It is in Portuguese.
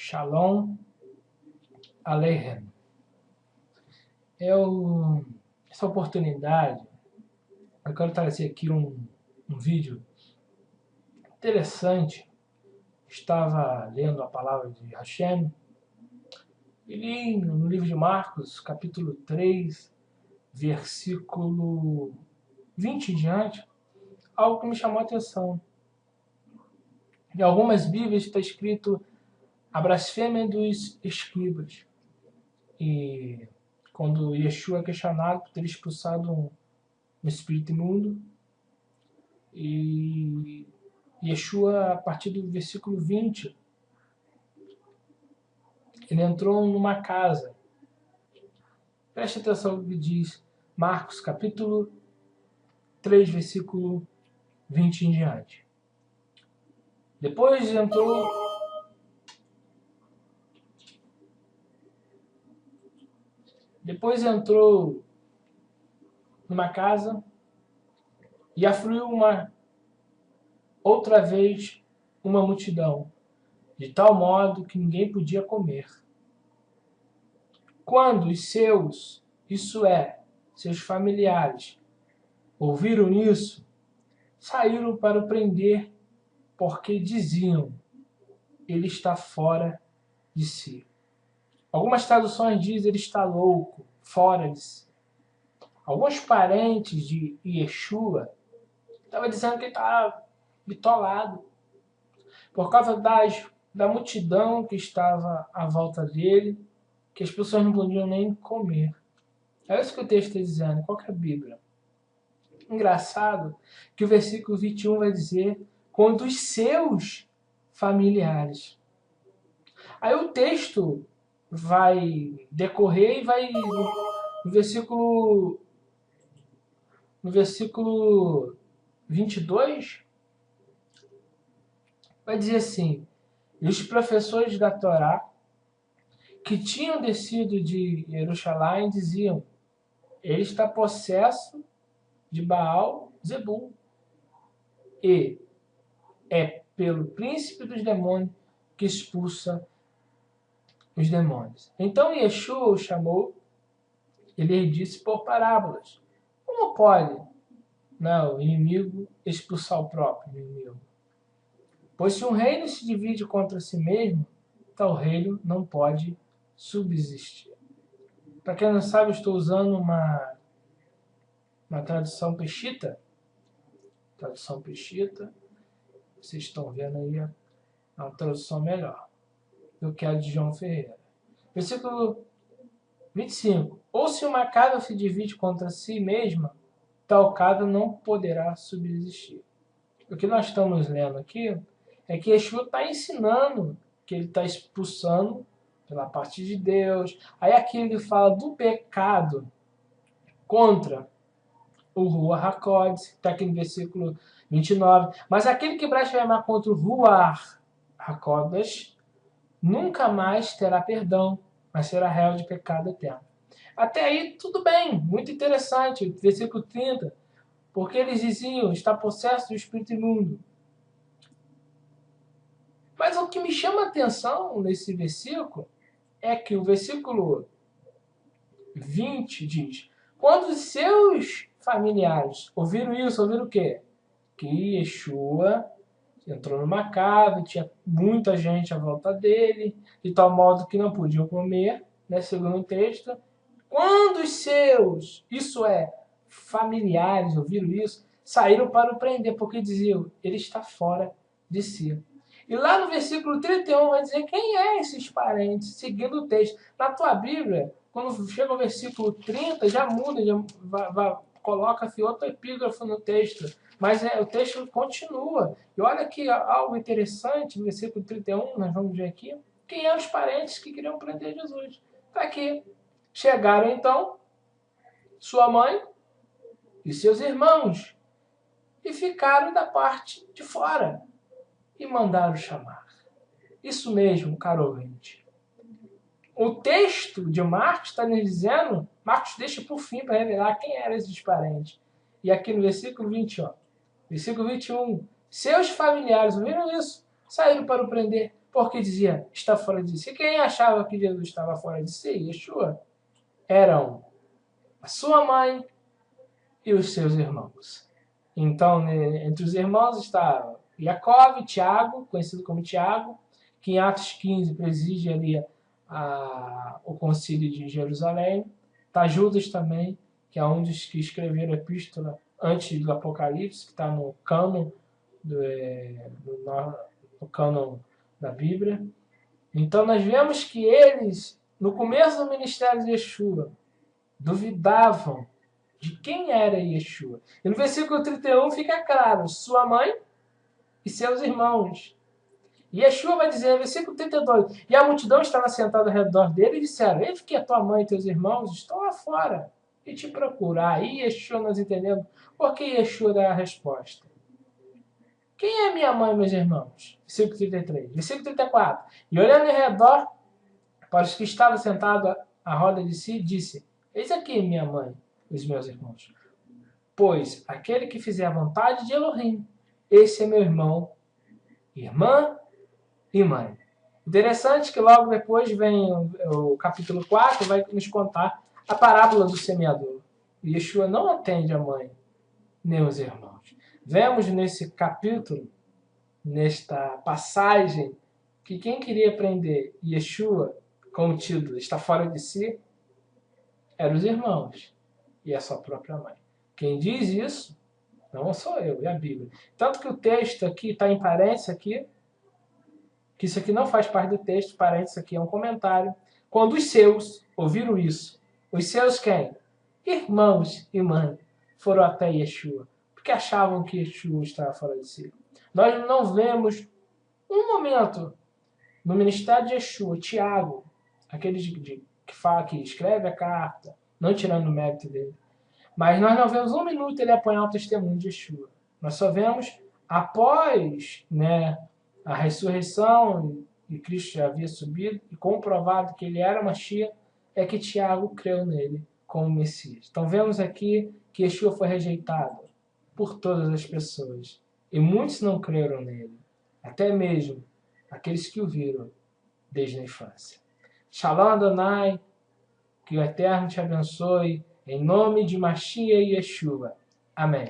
Shalom Aleichem. Essa oportunidade, eu quero trazer aqui um vídeo interessante. Estava lendo a palavra de Hashem e li no livro de Marcos, capítulo 3, versículo 20 em diante, algo que me chamou a atenção. Em algumas Bíblias está escrito a blasfêmia dos escribas. E quando Yeshua é questionado por ter expulsado um espírito imundo, e Yeshua, a partir do versículo 20, ele entrou numa casa. Preste atenção no que diz Marcos, capítulo 3, versículo 20 em diante. Depois entrou numa casa e afluiu outra vez uma multidão, de tal modo que ninguém podia comer. Quando os seus, seus familiares, ouviram isso, saíram para o prender, porque diziam, ele está fora de si. Algumas traduções dizem, ele está louco, fora de si. Alguns parentes de Yeshua estavam dizendo que ele estava bitolado, por causa da multidão que estava à volta dele, que as pessoas não podiam nem comer. É isso que o texto está dizendo, qual que é a Bíblia? Engraçado que o versículo 21 vai dizer, quando os seus familiares. Aí o texto vai decorrer e vai no versículo 22, vai dizer assim, e os professores da Torá que tinham descido de Jerusalém diziam, ele está possesso de Baal Zebul, e é pelo príncipe dos demônios que expulsa os demônios. Então Yeshua o chamou, ele disse por parábolas. Como pode o inimigo expulsar o próprio inimigo? Pois se um reino se divide contra si mesmo, tal reino não pode subsistir. Para quem não sabe, eu estou usando uma tradução peshita. Tradução peshita. Vocês estão vendo aí uma tradução melhor do que a de João Ferreira. Versículo 25. Ou se uma casa se divide contra si mesma, tal casa não poderá subsistir. O que nós estamos lendo aqui é que Yeshua está ensinando que ele está expulsando pela parte de Deus. Aí aqui ele fala do pecado contra o Ruach HaKodesh, está aqui no versículo 29. Mas aquele que blasfemar contra o Ruach HaKodesh nunca mais terá perdão, mas será réu de pecado eterno. Até aí, tudo bem, muito interessante, versículo 30, porque eles diziam, está possesso do espírito imundo. Mas o que me chama a atenção nesse versículo é que o versículo 20 diz, quando os seus familiares ouviram isso, ouviram o quê? Que Yeshua entrou numa casa, tinha muita gente à volta dele, de tal modo que não podiam comer, segundo o texto. Quando os seus, familiares, ouviram isso, saíram para o prender, porque diziam, ele está fora de si. E lá no versículo 31 vai dizer quem é esses parentes, seguindo o texto. Na tua Bíblia, quando chega o versículo 30, já muda, coloca-se outro epígrafo no texto. Mas o texto continua. E olha aqui algo interessante, no versículo 31, nós vamos ver aqui. Quem eram os parentes que queriam prender Jesus? Está aqui. Chegaram então sua mãe e seus irmãos e ficaram da parte de fora e mandaram chamar. Isso mesmo, caro ouvinte. O texto de Marcos está nos dizendo, Marcos deixa por fim para revelar quem eram esses parentes. E aqui no versículo 20, versículo 21, seus familiares, ouviram isso? Saíram para o prender, porque dizia, está fora de si. Quem achava que Jesus estava fora de si, Yeshua, eram a sua mãe e os seus irmãos. Então, né, entre os irmãos está Jacob, Tiago, conhecido como Tiago, que em Atos 15 preside ali o concílio de Jerusalém. Está Judas também, que é um dos que escreveram a epístola antes do Apocalipse, que está no cânon, no cânon da Bíblia. Então nós vemos que eles, no começo do ministério de Yeshua, duvidavam de quem era Yeshua. E no versículo 31 fica claro, sua mãe e seus irmãos. E Yeshua vai dizer, no versículo 32, e a multidão estava sentada ao redor dele e disseram, eis que a tua mãe e teus irmãos estão lá fora e te procuram. Aí Yeshua, nós entendemos por que Yeshua dá a resposta. Quem é minha mãe e meus irmãos? Versículo 33. Versículo 34. E olhando ao redor, para os que estavam sentados à roda de si, disse, eis aqui minha mãe e os meus irmãos. Pois aquele que fizer a vontade de Elohim, esse é meu irmão, irmã e mãe. Interessante que logo depois vem o capítulo 4, vai nos contar a parábola do semeador. E Yeshua não atende a mãe nem os irmãos. Vemos nesse capítulo, nesta passagem, que quem queria aprender Yeshua, com o título Está Fora de Si, eram os irmãos e a sua própria mãe. Quem diz isso não sou eu, é a Bíblia. Tanto que o texto aqui está em parênteses aqui, que isso aqui não faz parte do texto, parênteses aqui é um comentário. Quando os seus ouviram isso, os seus quem? Irmãos e mãe foram até Yeshua, porque achavam que Yeshua estava fora de si. Nós não vemos um momento no ministério de Yeshua, Tiago, aquele que fala, que escreve a carta, não tirando o mérito dele, mas nós não vemos um minuto ele apoiar o testemunho de Yeshua. Nós só vemos após, a ressurreição e Cristo já havia subido e comprovado que ele era Mashiach, é que Tiago creu nele como Messias. Então vemos aqui que Yeshua foi rejeitado por todas as pessoas e muitos não creram nele, até mesmo aqueles que o viram desde a infância. Shalom Adonai, que o Eterno te abençoe, em nome de Mashiach e Yeshua. Amém.